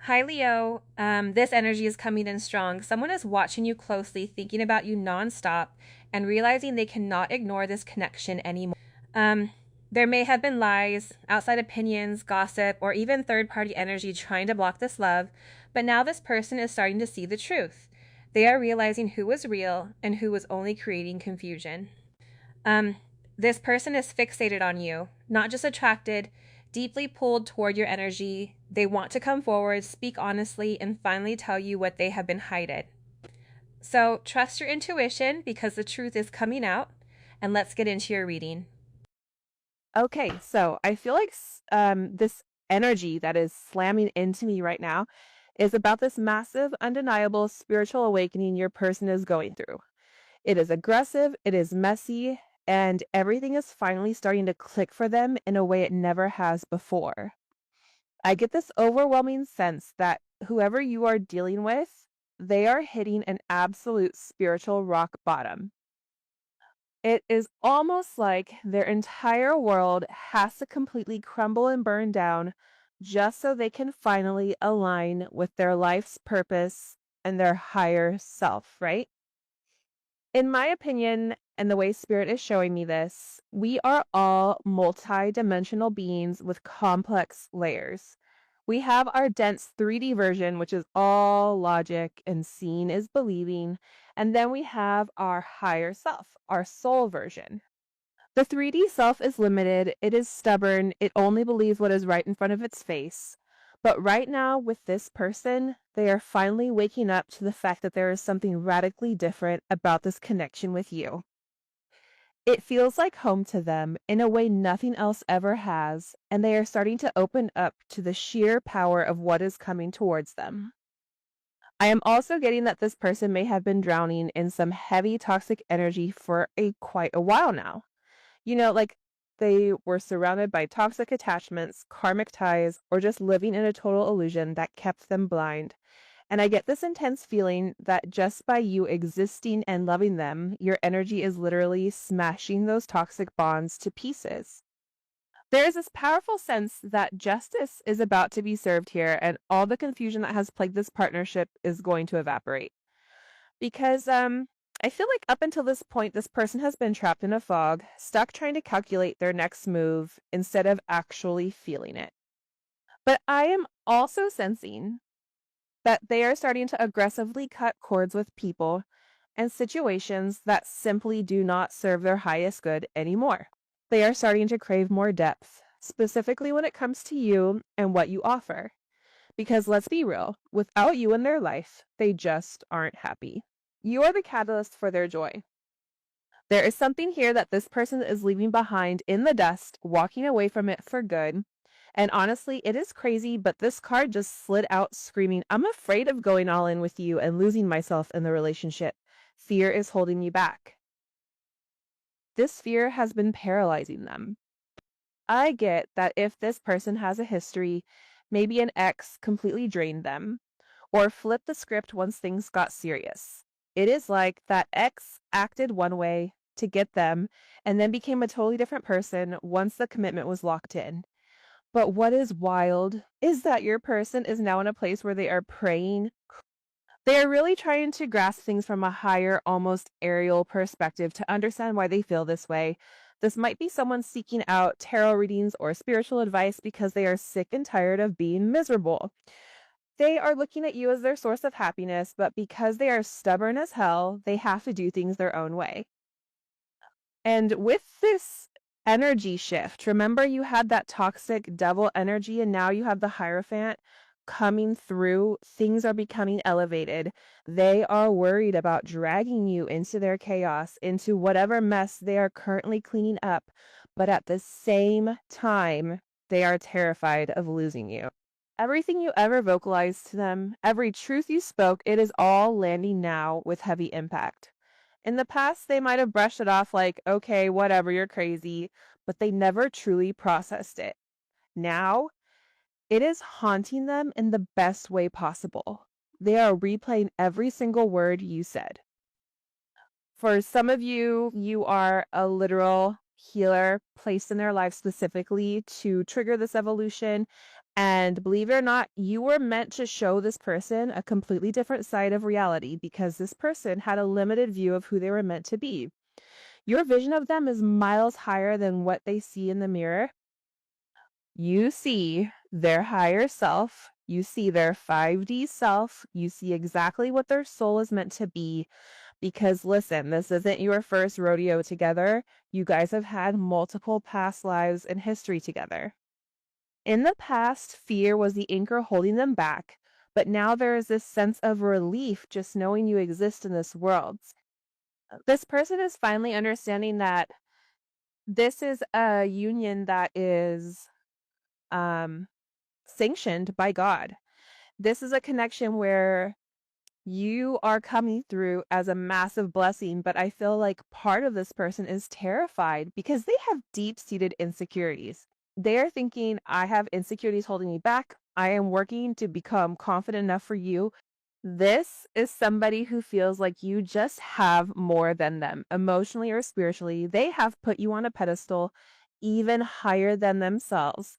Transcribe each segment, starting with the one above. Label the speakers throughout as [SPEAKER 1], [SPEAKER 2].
[SPEAKER 1] Hi, Leo. This energy is coming in strong. Someone is watching you closely, thinking about you nonstop, and realizing they cannot ignore this connection anymore. Um, there may have been lies, outside opinions, gossip, or even third party energy trying to block this love, but now this person is starting to see the truth. They are realizing who was real and who was only creating confusion. Um, this person is fixated on you, not just attracted, deeply pulled toward your energy. They want to come forward, speak honestly, and finally tell you what they have been hiding. So trust your intuition because the truth is coming out, and let's get into your reading.
[SPEAKER 2] Okay, so I feel like this energy that is slamming into me right now is about this massive, undeniable spiritual awakening your person is going through. It is aggressive, it is messy, and everything is finally starting to click for them in a way it never has before. I get this overwhelming sense that whoever you are dealing with, they are hitting an absolute spiritual rock bottom. It is almost like their entire world has to completely crumble and burn down just so they can finally align with their life's purpose and their higher self, right? In my opinion, and the way spirit is showing me this, we are all multi-dimensional beings with complex layers. We have our dense 3D version, which is all logic and seeing is believing. And then we have our higher self, our soul version. The 3D self is limited, it is stubborn, it only believes what is right in front of its face. But right now, with this person, they are finally waking up to the fact that there is something radically different about this connection with you. It feels like home to them in a way nothing else ever has, and they are starting to open up to the sheer power of what is coming towards them. I am also getting that this person may have been drowning in some heavy toxic energy for quite a while now. Like they were surrounded by toxic attachments, karmic ties, or just living in a total illusion that kept them blind. And I get this intense feeling that just by you existing and loving them, your energy is literally smashing those toxic bonds to pieces. There is this powerful sense that justice is about to be served here, and all the confusion that has plagued this partnership is going to evaporate. Because I feel like up until this point, this person has been trapped in a fog, stuck trying to calculate their next move instead of actually feeling it. But I am also sensing that they are starting to aggressively cut cords with people and situations that simply do not serve their highest good anymore. They are starting to crave more depth, specifically when it comes to you and what you offer. Because let's be real, without you in their life, they just aren't happy. You are the catalyst for their joy. There is something here that this person is leaving behind in the dust, walking away from it for good. And honestly, it is crazy, but this card just slid out screaming, I'm afraid of going all in with you and losing myself in the relationship. Fear is holding me back. This fear has been paralyzing them. I get that if this person has a history, maybe an ex completely drained them, or flipped the script once things got serious. It is like that ex acted one way to get them and then became a totally different person once the commitment was locked in. But what is wild is that your person is now in a place where they are praying. They are really trying to grasp things from a higher, almost aerial perspective to understand why they feel this way. This might be someone seeking out tarot readings or spiritual advice because they are sick and tired of being miserable. They are looking at you as their source of happiness, but because they are stubborn as hell, they have to do things their own way. And with this energy shift, remember you had that toxic devil energy, and now you have the Hierophant coming through. Things are becoming elevated. They are worried about dragging you into their chaos, into whatever mess they are currently cleaning up. But at the same time, they are terrified of losing you. Everything you ever vocalized to them, every truth you spoke, it is all landing now with heavy impact. In the past, they might have brushed it off like, okay, whatever, you're crazy, but they never truly processed it. Now, it is haunting them in the best way possible. They are replaying every single word you said. For some of you, you are a literal healer placed in their life specifically to trigger this evolution. And believe it or not, you were meant to show this person a completely different side of reality because this person had a limited view of who they were meant to be. Your vision of them is miles higher than what they see in the mirror. You see their higher self, you see their 5D self, you see exactly what their soul is meant to be. Because listen, this isn't your first rodeo together. You guys have had multiple past lives and history together. In the past, fear was the anchor holding them back, but now there is this sense of relief just knowing you exist in this world. This person is finally understanding that this is a union that is um, sanctioned by God. This is a connection where you are coming through as a massive blessing, but I feel like part of this person is terrified because they have deep-seated insecurities. They are thinking, I have insecurities holding me back. I am working to become confident enough for you. This is somebody who feels like you just have more than them, emotionally or spiritually. They have put you on a pedestal even higher than themselves.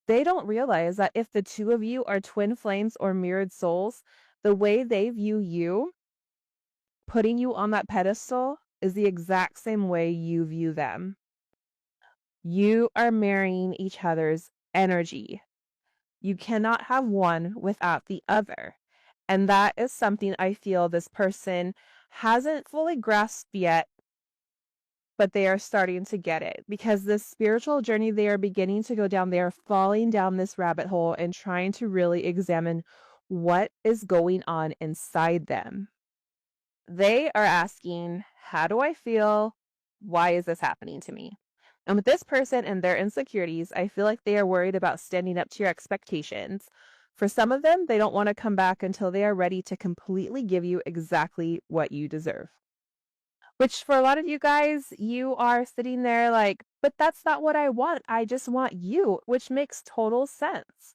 [SPEAKER 2] They don't realize that if the two of you are twin flames or mirrored souls, the way they view you, putting you on that pedestal, is the exact same way you view them. You are marrying each other's energy. You cannot have one without the other. And that is something I feel this person hasn't fully grasped yet, but they are starting to get it because this spiritual journey they are beginning to go down, they are falling down this rabbit hole and trying to really examine what is going on inside them. They are asking, how do I feel? Why is this happening to me? And with this person and their insecurities, I feel like they are worried about standing up to your expectations. For some of them, they don't want to come back until they are ready to completely give you exactly what you deserve. Which for a lot of you guys, you are sitting there like, but that's not what I want. I just want you, which makes total sense.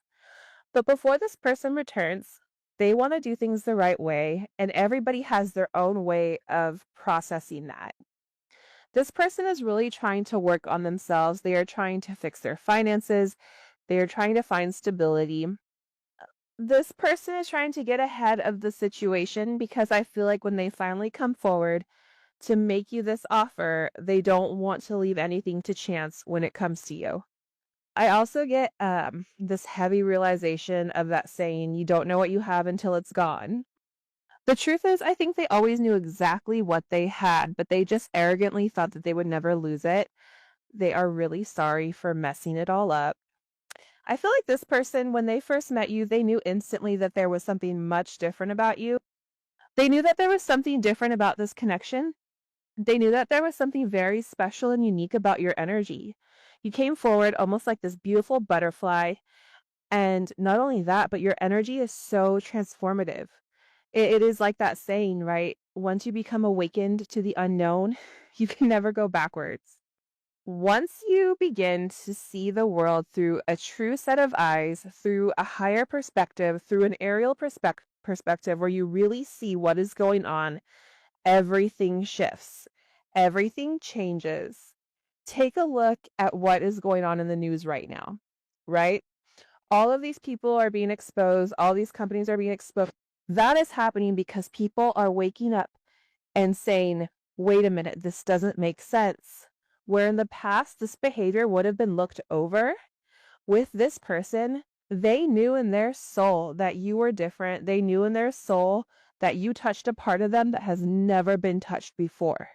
[SPEAKER 2] But before this person returns, they want to do things the right way, and everybody has their own way of processing that. This person is really trying to work on themselves. They are trying to fix their finances. They are trying to find stability. This person is trying to get ahead of the situation because I feel like when they finally come forward to make you this offer, they don't want to leave anything to chance when it comes to you. I also get this heavy realization of that saying, you don't know what you have until it's gone. The truth is, I think they always knew exactly what they had, but they just arrogantly thought that they would never lose it. They are really sorry for messing it all up. I feel like this person, when they first met you, they knew instantly that there was something much different about you. They knew that there was something different about this connection. They knew that there was something very special and unique about your energy. You came forward almost like this beautiful butterfly. And not only that, but your energy is so transformative. It is like that saying, right? Once you become awakened to the unknown, you can never go backwards. Once you begin to see the world through a true set of eyes, through a higher perspective, through an aerial perspective where you really see what is going on, everything shifts. Everything changes. Take a look at what is going on in the news right now, right? All of these people are being exposed, all these companies are being exposed. That is happening because people are waking up and saying, wait a minute, this doesn't make sense. Where in the past, this behavior would have been looked over, with this person, they knew in their soul that you were different. They knew in their soul that you touched a part of them that has never been touched before.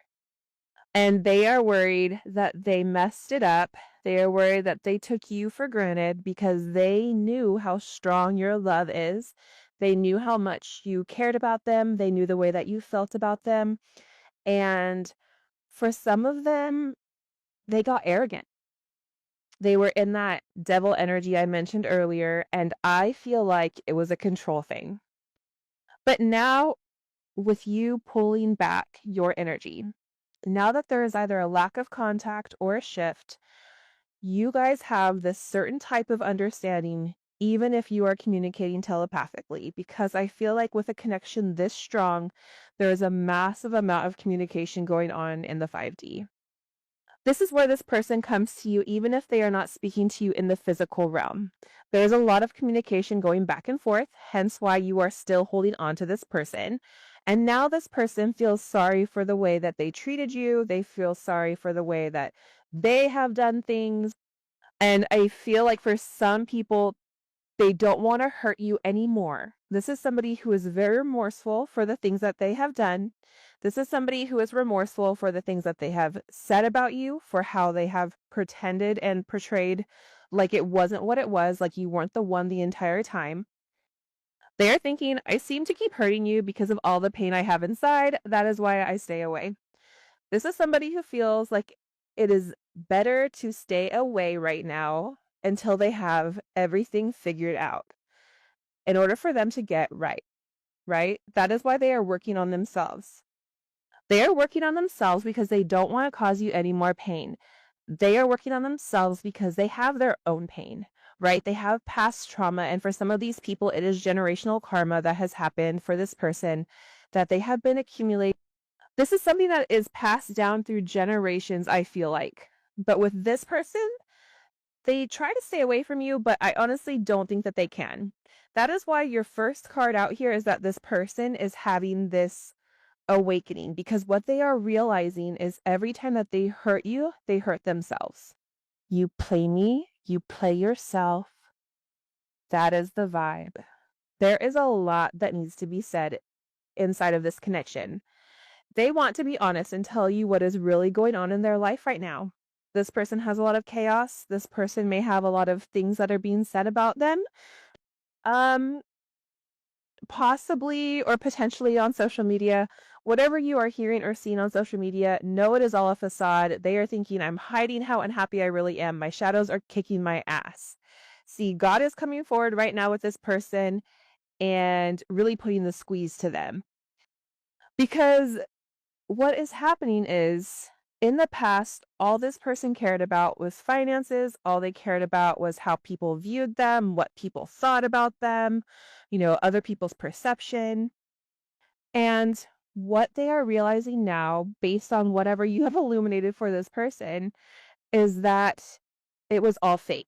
[SPEAKER 2] And they are worried that they messed it up. They are worried that they took you for granted because they knew how strong your love is. They knew how much you cared about them. They knew the way that you felt about them. And for some of them, they got arrogant. They were in that devil energy I mentioned earlier, and I feel like it was a control thing. But now, with you pulling back your energy, now that there is either a lack of contact or a shift, you guys have this certain type of understanding, even if you are communicating telepathically, because I feel like with a connection this strong, there is a massive amount of communication going on in the 5D. This is where this person comes to you even if they are not speaking to you in the physical realm. There is a lot of communication going back and forth, hence why you are still holding on to this person. And now this person feels sorry for the way that they treated you. They feel sorry for the way that they have done things. And I feel like for some people, they don't want to hurt you anymore. This is somebody who is very remorseful for the things that they have done. This is somebody who is remorseful for the things that they have said about you, for how they have pretended and portrayed like it wasn't what it was, like you weren't the one the entire time. They are thinking, I seem to keep hurting you because of all the pain I have inside. That is why I stay away. This is somebody who feels like it is better to stay away right now until they have everything figured out in order for them to get right, right? That is why they are working on themselves. They are working on themselves because they don't want to cause you any more pain. They are working on themselves because they have their own pain, right? They have past trauma. And for some of these people, it is generational karma that has happened for this person that they have been accumulating. This is something that is passed down through generations, I feel like. But with this person, they try to stay away from you, but I honestly don't think that they can. That is why your first card out here is that this person is having this awakening, because what they are realizing is every time that they hurt you, they hurt themselves. You play me, you play yourself. That is the vibe. There is a lot that needs to be said inside of this connection. They want to be honest and tell you what is really going on in their life right now. This person has a lot of chaos. This person may have a lot of things that are being said about them. Possibly or potentially on social media. Whatever you are hearing or seeing on social media, know it is all a facade. They are thinking, I'm hiding how unhappy I really am. My shadows are kicking my ass. See, God is coming forward right now with this person and really putting the squeeze to them. Because what is happening is, in the past, all this person cared about was finances. All they cared about was how people viewed them, what people thought about them, other people's perception. And what they are realizing now, based on whatever you have illuminated for this person, is that it was all fake.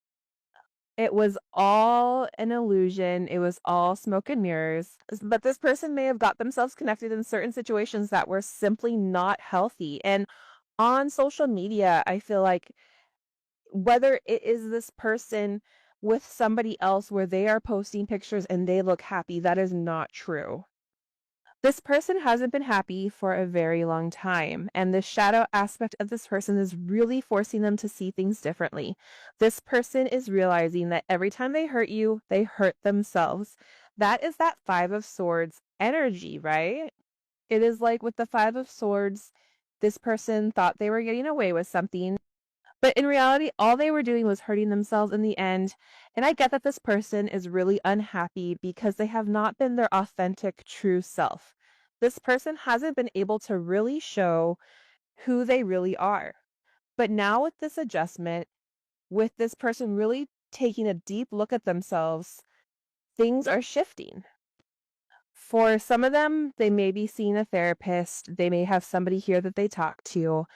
[SPEAKER 2] It was all an illusion. It was all smoke and mirrors. But this person may have got themselves connected in certain situations that were simply not healthy. And on social media, I feel like whether it is this person with somebody else where they are posting pictures and they look happy, that is not true. This person hasn't been happy for a very long time, and the shadow aspect of this person is really forcing them to see things differently. This person is realizing that every time they hurt you, they hurt themselves. That is that Five of Swords energy, right? It is like with the Five of Swords, this person thought they were getting away with something, but in reality, all they were doing was hurting themselves in the end. And I get that this person is really unhappy because they have not been their authentic, true self. This person hasn't been able to really show who they really are. But now, with this adjustment, with this person really taking a deep look at themselves, things are shifting. For some of them, they may be seeing a therapist, they may have somebody here that they talk to.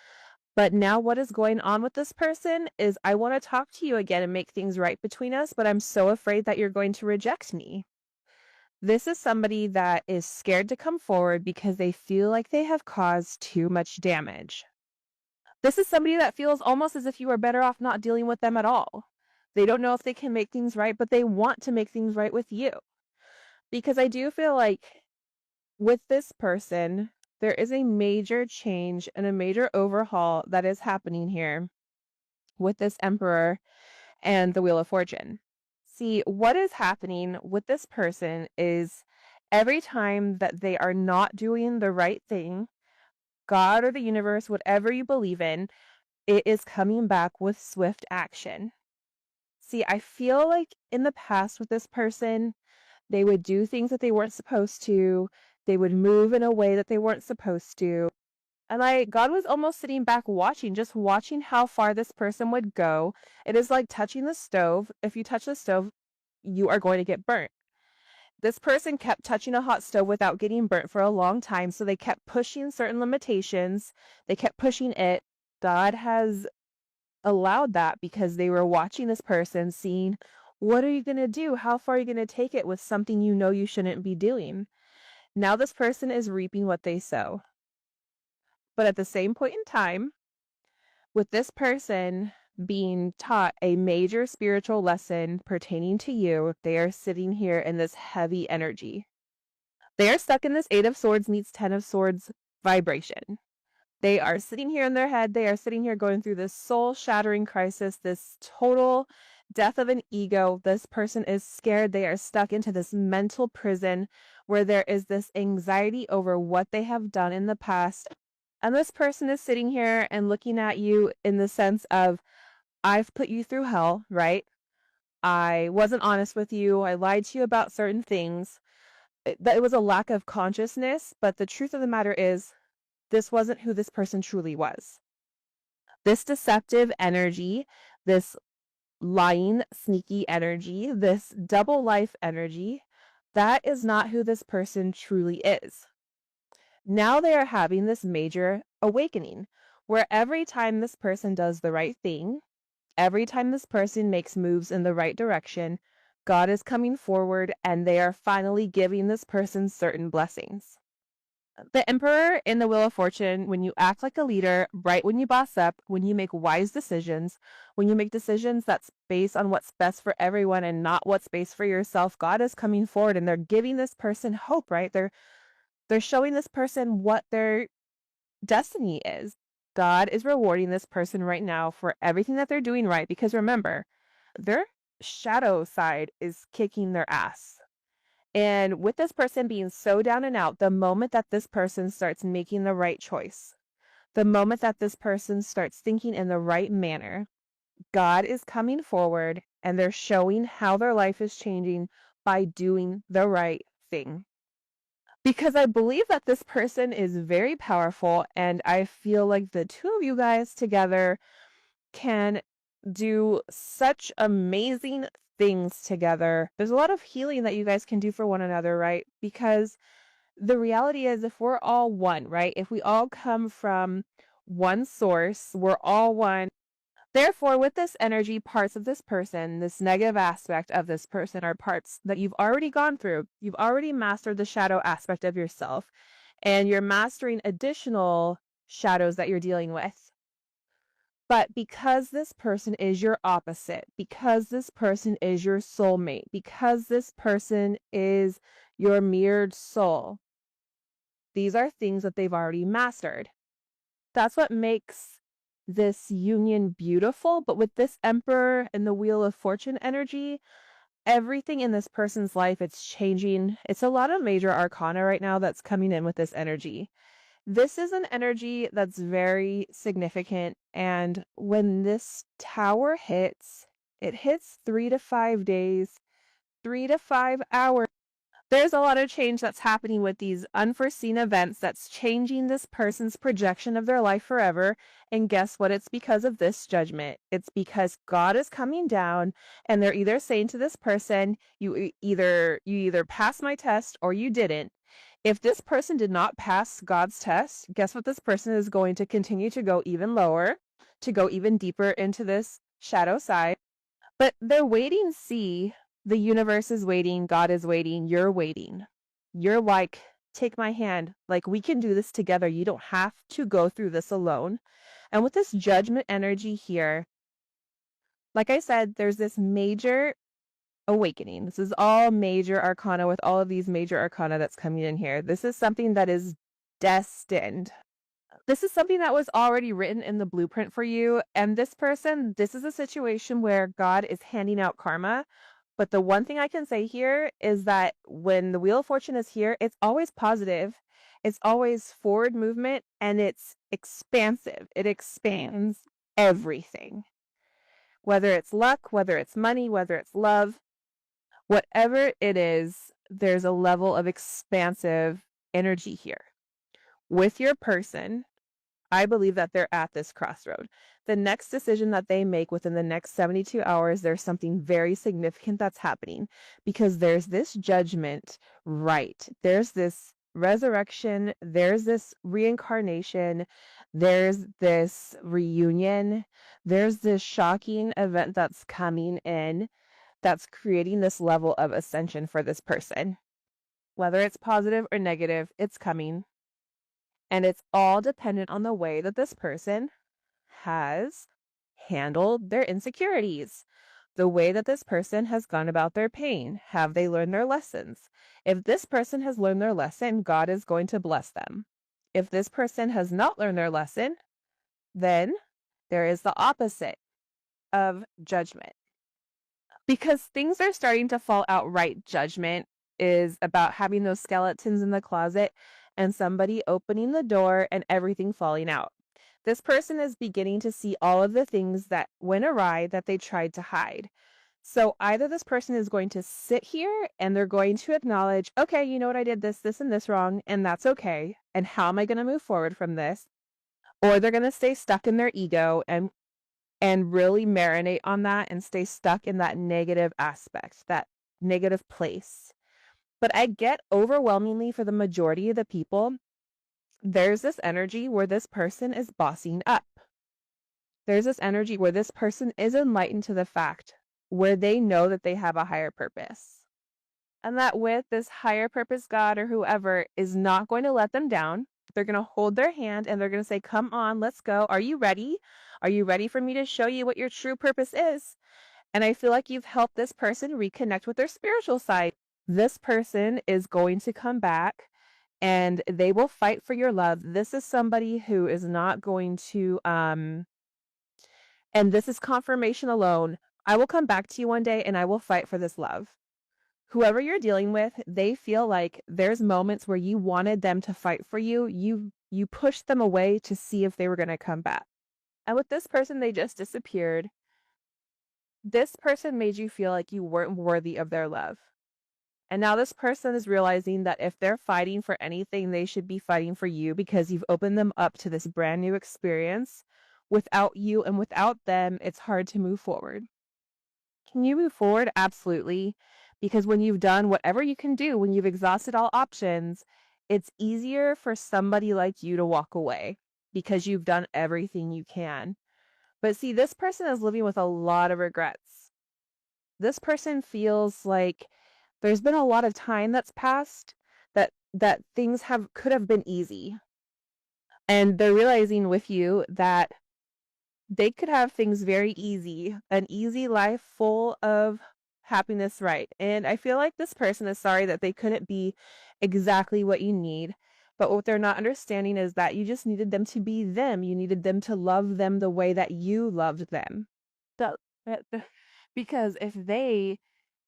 [SPEAKER 2] But now what is going on with this person is, I want to talk to you again and make things right between us, but I'm so afraid that you're going to reject me. This is somebody that is scared to come forward because they feel like they have caused too much damage. This is somebody that feels almost as if you are better off not dealing with them at all. They don't know if they can make things right, but they want to make things right with you. Because I do feel like with this person, there is a major change and a major overhaul that is happening here with this Emperor and the Wheel of Fortune. See, what is happening with this person is every time that they are not doing the right thing, God or the universe, whatever you believe in, it is coming back with swift action. See, I feel like in the past with this person, they would do things that they weren't supposed to. They would move in a way that they weren't supposed to. And God was almost sitting back watching, just watching how far this person would go. It is like touching the stove. If you touch the stove, you are going to get burnt. This person kept touching a hot stove without getting burnt for a long time. So they kept pushing certain limitations. They kept pushing it. God has allowed that because they were watching this person, seeing, what are you going to do? How far are you going to take it with something you know you shouldn't be doing? Now this person is reaping what they sow. But at the same point in time, with this person being taught a major spiritual lesson pertaining to you, they are sitting here in this heavy energy. They are stuck in this 8 of Swords meets 10 of Swords vibration. They are sitting here in their head. They are sitting here going through this soul-shattering crisis, this total death of an ego. This person is scared. They are stuck into this mental prison where there is this anxiety over what they have done in the past. And this person is sitting here and looking at you in the sense of, I've put you through hell, right? I wasn't honest with you. I lied to you about certain things. It was a lack of consciousness, but the truth of the matter is, this wasn't who this person truly was. This deceptive energy, this lying, sneaky energy, this double life energy, that is not who this person truly is. Now they are having this major awakening where every time this person does the right thing, every time this person makes moves in the right direction, God is coming forward and they are finally giving this person certain blessings. The Emperor in the Wheel of Fortune, when you act like a leader, right when you boss up, when you make wise decisions, when you make decisions that's based on what's best for everyone and not what's best for yourself, God is coming forward and they're giving this person hope, right? They're showing this person what their destiny is. God is rewarding this person right now for everything that they're doing right, because remember, their shadow side is kicking their ass. And with this person being so down and out, the moment that this person starts making the right choice, the moment that this person starts thinking in the right manner, God is coming forward and they're showing how their life is changing by doing the right thing. Because I believe that this person is very powerful, and I feel like the two of you guys together can do such amazing things together. There's a lot of healing that you guys can do for one another, right? Because the reality is, if we're all one, right? If we all come from one source, we're all one. Therefore, with this energy, parts of this person, this negative aspect of this person are parts that you've already gone through. You've already mastered the shadow aspect of yourself, and you're mastering additional shadows that you're dealing with. But because this person is your opposite, because this person is your soulmate, because this person is your mirrored soul, these are things that they've already mastered. That's what makes this union beautiful. But with this Emperor and the Wheel of Fortune energy, everything in this person's life, it's changing. It's a lot of major arcana right now that's coming in with this energy. This is an energy that's very significant, and when this tower hits, it hits 3 to 5 days, 3 to 5 hours. There's a lot of change that's happening with these unforeseen events that's changing this person's projection of their life forever. And guess what? It's because of this judgment. It's because God is coming down and they're either saying to this person, you either passed my test or you didn't. If this person did not pass God's test, guess what? This person is going to continue to go even lower, to go even deeper into this shadow side. But they're waiting, see. The universe is waiting, God is waiting, you're waiting. You're like, take my hand, like we can do this together. You don't have to go through this alone. And with this judgment energy here, like I said, there's this major awakening. This is all major arcana with all of these major arcana that's coming in here. This is something that is destined. This is something that was already written in the blueprint for you. And this person, this is a situation where God is handing out karma. But the one thing I can say here is that when the Wheel of Fortune is here, it's always positive. It's always forward movement, and it's expansive. It expands everything. Whether it's luck, whether it's money, whether it's love, whatever it is, there's a level of expansive energy here. With your person, I believe that they're at this crossroad. The next decision that they make within the next 72 hours, there's something very significant that's happening, because there's this judgment, right? There's this resurrection, there's this reincarnation, There's this reunion. There's this shocking event that's coming in that's creating this level of ascension for this person. Whether it's positive or negative, it's coming. And it's all dependent on the way that this person has handled their insecurities, the way that this person has gone about their pain. Have they learned their lessons? If this person has learned their lesson, God is going to bless them. If this person has not learned their lesson, then there is the opposite of judgment. Because things are starting to fall outright. Judgment is about having those skeletons in the closet and somebody opening the door and everything falling out. This person is beginning to see all of the things that went awry that they tried to hide. So either this person is going to sit here and they're going to acknowledge, okay, you know what, I did this, and this wrong, and that's okay. And how am I going to move forward from this? Or they're going to stay stuck in their ego and really marinate on that and stay stuck in that negative aspect, that negative place. But I get overwhelmingly for the majority of the people, there's this energy where this person is bossing up. There's this energy where this person is enlightened to the fact where they know that they have a higher purpose. And that with this higher purpose God or whoever is not going to let them down. They're going to hold their hand and they're going to say, come on, let's go. Are you ready? Are you ready for me to show you what your true purpose is? And I feel like you've helped this person reconnect with their spiritual side. This person is going to come back and they will fight for your love. This is somebody who is not going to, and this is confirmation alone. I will come back to you one day and I will fight for this love. Whoever you're dealing with, they feel like there's moments where you wanted them to fight for you. You pushed them away to see if they were going to come back. And with this person, they just disappeared. This person made you feel like you weren't worthy of their love. And now this person is realizing that if they're fighting for anything, they should be fighting for you because you've opened them up to this brand new experience. Without you and without them, it's hard to move forward. Can you move forward? Absolutely. Because when you've done whatever you can do, when you've exhausted all options, it's easier for somebody like you to walk away because you've done everything you can. But see, this person is living with a lot of regrets. This person feels like there's been a lot of time that's passed that things could have been easy. And they're realizing with you that they could have things very easy, an easy life full of happiness, right? And I feel like this person is sorry that they couldn't be exactly what you need. But what they're not understanding is that you just needed them to be them. You needed them to love them the way that you loved them. Because if they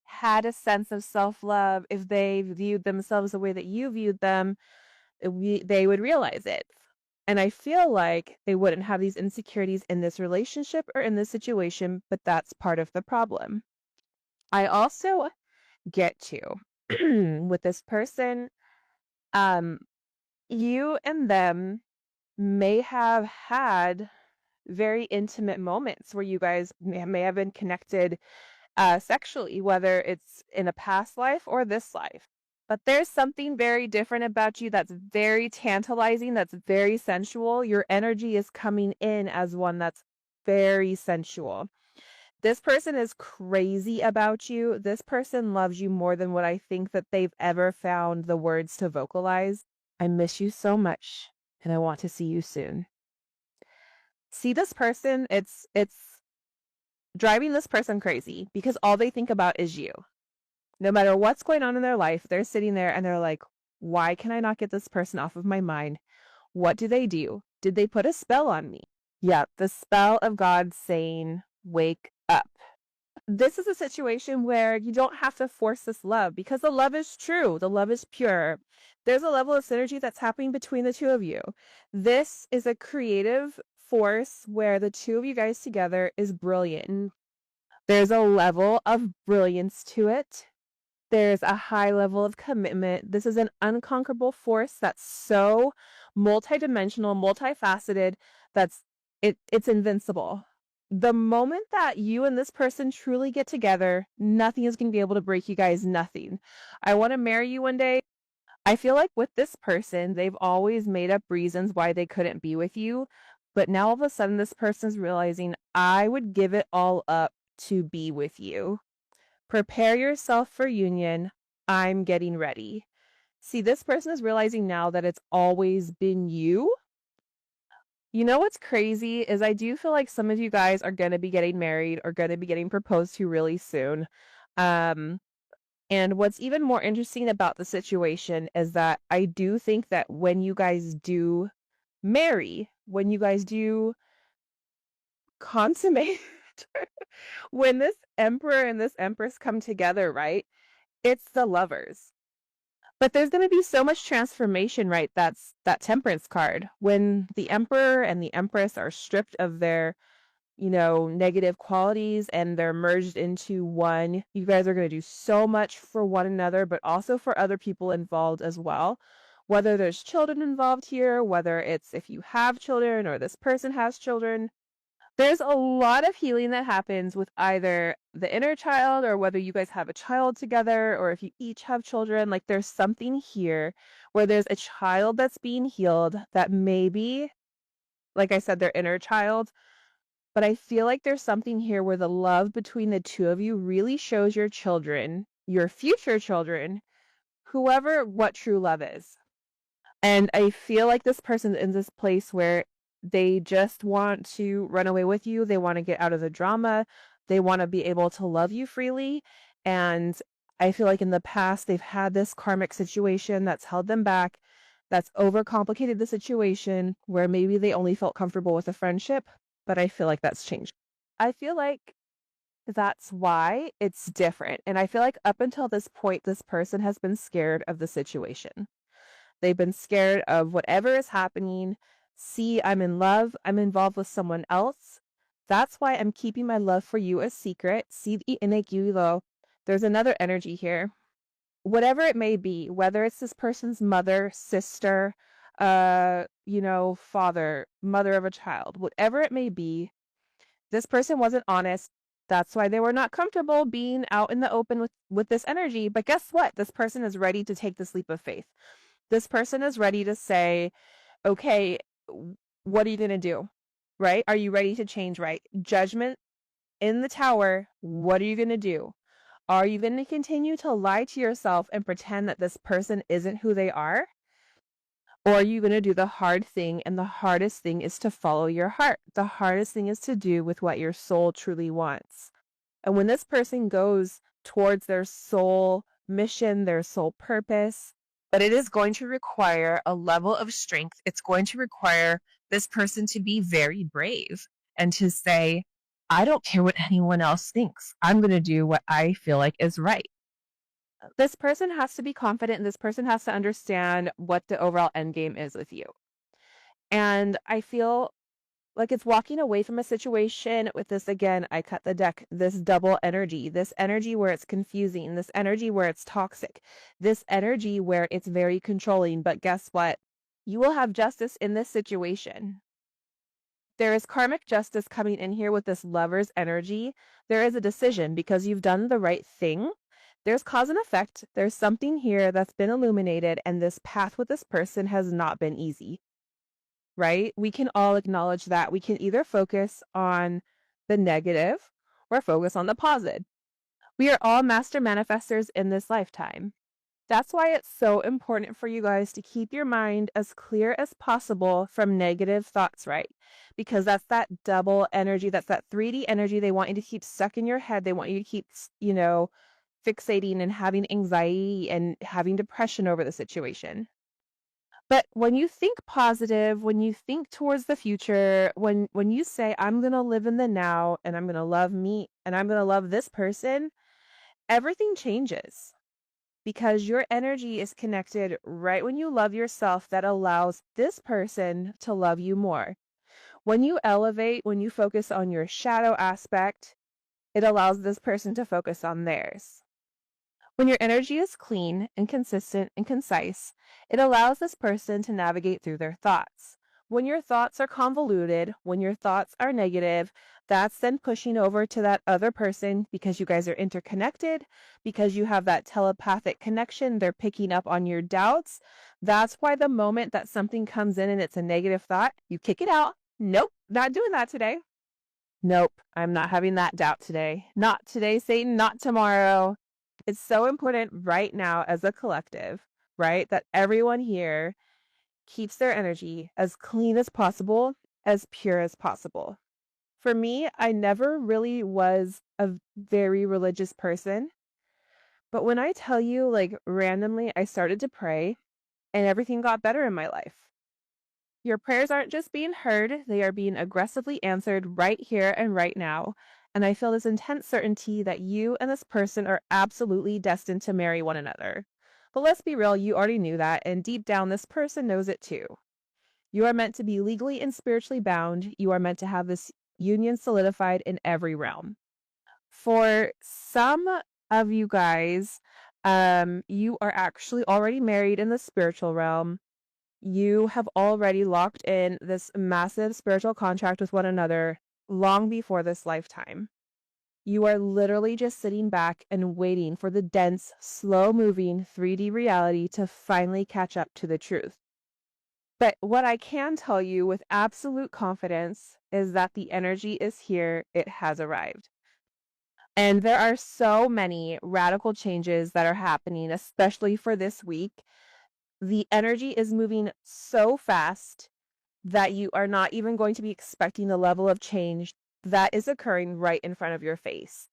[SPEAKER 2] had a sense of self-love, if they viewed themselves the way that you viewed them, they would realize it. And I feel like they wouldn't have these insecurities in this relationship or in this situation, but that's part of the problem. I also get to with this person, you and them may have had very intimate moments where you guys may have been connected sexually, whether it's in a past life or this life. But there's something very different about you that's very tantalizing, that's very sensual. Your energy is coming in as one that's very sensual. This person is crazy about you. This person loves you more than what I think that they've ever found the words to vocalize. I miss you so much, and I want to see you soon. See this person, it's driving this person crazy because all they think about is you. No matter what's going on in their life, they're sitting there and they're like, why can I not get this person off of my mind? What do they do? Did they put a spell on me? Yeah, the spell of God saying, wake up. This is a situation where you don't have to force this love because the love is true. The love is pure. There's a level of synergy that's happening between the two of you. This is a creative force where the two of you guys together is brilliant. There's a level of brilliance to it. There's a high level of commitment. This is an unconquerable force that's so multidimensional, multifaceted, it's invincible. The moment that you and this person truly get together, nothing is going to be able to break you guys, nothing. I want to marry you one day. I feel like with this person, they've always made up reasons why they couldn't be with you. But now all of a sudden, this person's realizing, I would give it all up to be with you. Prepare yourself for union. I'm getting ready. See, this person is realizing now that it's always been you. You know what's crazy is I do feel like some of you guys are going to be getting married or going to be getting proposed to really soon. Um, and what's even more interesting about the situation is that I do think that when you guys do marry, when you guys do consummate, when this emperor and this empress come together, right? It's the lovers. But there's going to be so much transformation, right? That's that temperance card. When the emperor and the empress are stripped of their, negative qualities and they're merged into one, you guys are going to do so much for one another, but also for other people involved as well. Whether there's children involved here, whether it's if you have children or this person has children, there's a lot of healing that happens with either the inner child or whether you guys have a child together or if you each have children. Like there's something here where there's a child that's being healed that maybe, like I said, their inner child. But I feel like there's something here where the love between the two of you really shows your children, your future children, whoever, what true love is. And I feel like this person's in this place where they just want to run away with you. They want to get out of the drama. They want to be able to love you freely. And I feel like in the past, they've had this karmic situation that's held them back, that's overcomplicated the situation where maybe they only felt comfortable with a friendship. But I feel like that's changed. I feel like that's why it's different. And I feel like up until this point, this person has been scared of the situation. They've been scared of whatever is happening. See, I'm in love. I'm involved with someone else. That's why I'm keeping my love for you a secret. See the inequilo. There's another energy here. Whatever it may be, whether it's this person's mother, sister, father, mother of a child, whatever it may be, this person wasn't honest. That's why they were not comfortable being out in the open with this energy. But guess what? This person is ready to take this leap of faith. This person is ready to say, okay, what are you going to do? Right? Are you ready to change? Right? Judgment in the tower. What are you going to do? Are you going to continue to lie to yourself and pretend that this person isn't who they are? Or are you going to do the hard thing? And the hardest thing is to follow your heart. The hardest thing is to do with what your soul truly wants. And when this person goes towards their soul mission, their soul purpose, but it is going to require a level of strength. It's going to require this person to be very brave and to say, I don't care what anyone else thinks. I'm going to do what I feel like is right. This person has to be confident and this person has to understand what the overall end game is with you. And I feel like it's walking away from a situation with this, again, I cut the deck, this double energy, this energy where it's confusing, this energy where it's toxic, this energy where it's very controlling. But guess what? You will have justice in this situation. There is karmic justice coming in here with this lover's energy. There is a decision because you've done the right thing. There's cause and effect. There's something here that's been illuminated, and this path with this person has not been easy. Right? We can all acknowledge that. We can either focus on the negative or focus on the positive. We are all master manifestors in this lifetime. That's why it's so important for you guys to keep your mind as clear as possible from negative thoughts, right? Because that's that double energy, that's that 3D energy they want you to keep stuck in your head. They want you to keep, fixating and having anxiety and having depression over the situation. But when you think positive, when you think towards the future, when you say, I'm going to live in the now and I'm going to love me and I'm going to love this person, everything changes because your energy is connected right when you love yourself that allows this person to love you more. When you elevate, when you focus on your shadow aspect, it allows this person to focus on theirs. When your energy is clean and consistent and concise, it allows this person to navigate through their thoughts. When your thoughts are convoluted, when your thoughts are negative, that's then pushing over to that other person because you guys are interconnected, because you have that telepathic connection. They're picking up on your doubts. That's why the moment that something comes in and it's a negative thought, you kick it out. Nope, not doing that today. Nope, I'm not having that doubt today. Not today, Satan, not tomorrow. It's so important right now as a collective, right? That everyone here keeps their energy as clean as possible, as pure as possible. For me, I never really was a very religious person, but when I tell you, like, randomly, I started to pray and everything got better in my life. Your prayers aren't just being heard, they are being aggressively answered right here and right now. And I feel this intense certainty that you and this person are absolutely destined to marry one another. But let's be real, you already knew that, and deep down, this person knows it too. You are meant to be legally and spiritually bound. You are meant to have this union solidified in every realm. For some of you guys, you are actually already married in the spiritual realm. You have already locked in this massive spiritual contract with one another long before this lifetime. You are literally just sitting back and waiting for the dense, slow moving 3D reality to finally catch up to the truth. But what I can tell you with absolute confidence is that the energy is here, it has arrived. And there are so many radical changes that are happening, especially for this week. The energy is moving so fast that you are not even going to be expecting the level of change that is occurring right in front of your face.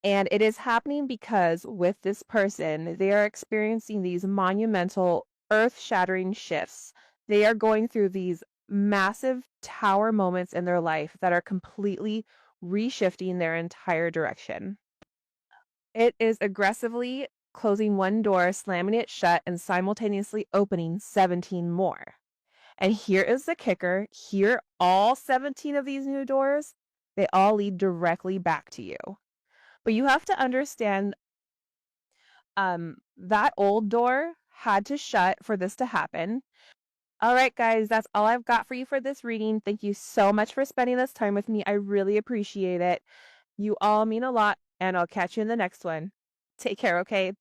[SPEAKER 2] And it is happening because with this person, they are experiencing these monumental, earth shattering shifts. They are going through these massive tower moments in their life that are completely reshifting their entire direction. It is aggressively closing one door, slamming it shut, and simultaneously opening 17 more. And here is the kicker. Here, all 17 of these new doors, they all lead directly back to you. But you have to understand, that old door had to shut for this to happen. All right, guys, that's all I've got for you for this reading. Thank you so much for spending this time with me. I really appreciate it. You all mean a lot, and I'll catch you in the next one. Take care, okay?